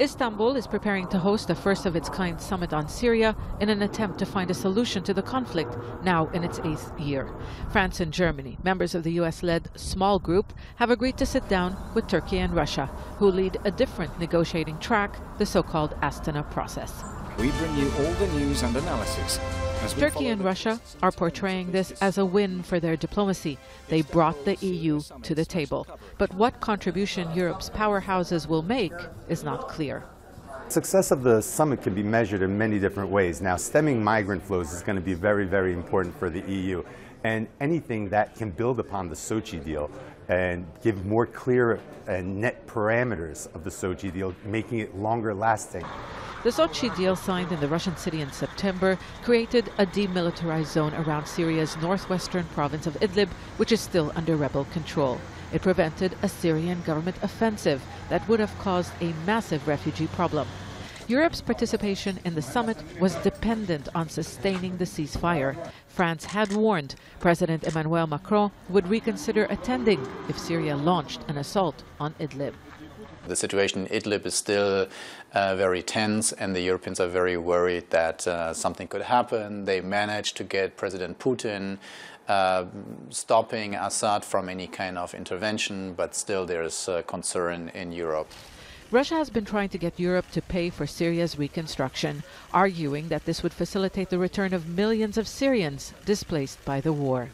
Istanbul is preparing to host a first-of-its-kind summit on Syria in an attempt to find a solution to the conflict, now in its 8th year. France and Germany, members of the US-led small group, have agreed to sit down with Turkey and Russia, who lead a different negotiating track, the so-called Astana process. We bring you all the news and analysis. Turkey and Russia are portraying this as a win for their diplomacy. They brought the EU to the table. But what contribution Europe's powerhouses will make is not clear. Success of the summit can be measured in many different ways. Now, stemming migrant flows is going to be very, very important for the EU. And anything that can build upon the Sochi deal and give more clear and net parameters of the Sochi deal, making it longer lasting. The Sochi deal, signed in the Russian city in September, created a demilitarized zone around Syria's northwestern province of Idlib, which is still under rebel control. It prevented a Syrian government offensive that would have caused a massive refugee problem. Europe's participation in the summit was dependent on sustaining the ceasefire. France had warned President Emmanuel Macron would reconsider attending if Syria launched an assault on Idlib. The situation in Idlib is still very tense, and the Europeans are very worried that something could happen. They managed to get President Putin stopping Assad from any kind of intervention, but still there is concern in Europe. Russia has been trying to get Europe to pay for Syria's reconstruction, arguing that this would facilitate the return of millions of Syrians displaced by the war.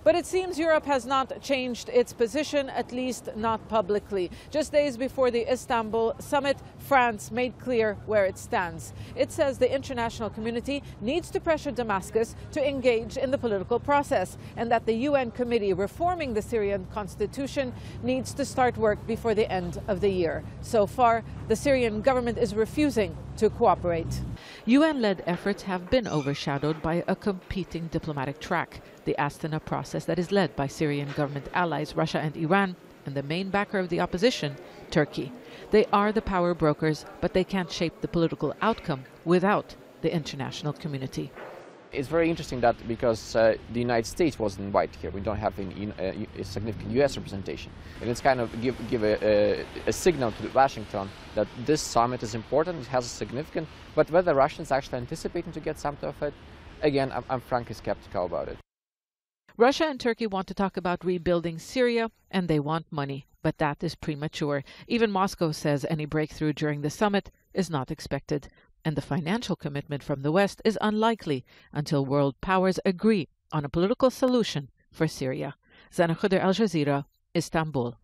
But it seems Europe has not changed its position, at least not publicly. Just days before the Istanbul summit, France made clear where it stands. It says the international community needs to pressure Damascus to engage in the political process, and that the UN committee reforming the Syrian constitution needs to start work before the end of the year. So far, the Syrian government is refusing to cooperate. UN-led efforts have been overshadowed by a competing diplomatic track, the Astana process that is led by Syrian government allies Russia and Iran, and the main backer of the opposition, Turkey. They are the power brokers, but they can't shape the political outcome without the international community. It's very interesting that because the United States wasn't invited here, we don't have a significant US representation. And it's kind of give a signal to Washington that this summit is important, it has a significance, but whether Russians actually anticipating to get something of it, again, I'm frankly skeptical about it. Russia and Turkey want to talk about rebuilding Syria, and they want money, but that is premature. Even Moscow says any breakthrough during the summit is not expected. And the financial commitment from the West is unlikely until world powers agree on a political solution for Syria. Zeina, Khodr, Al Jazeera, Istanbul.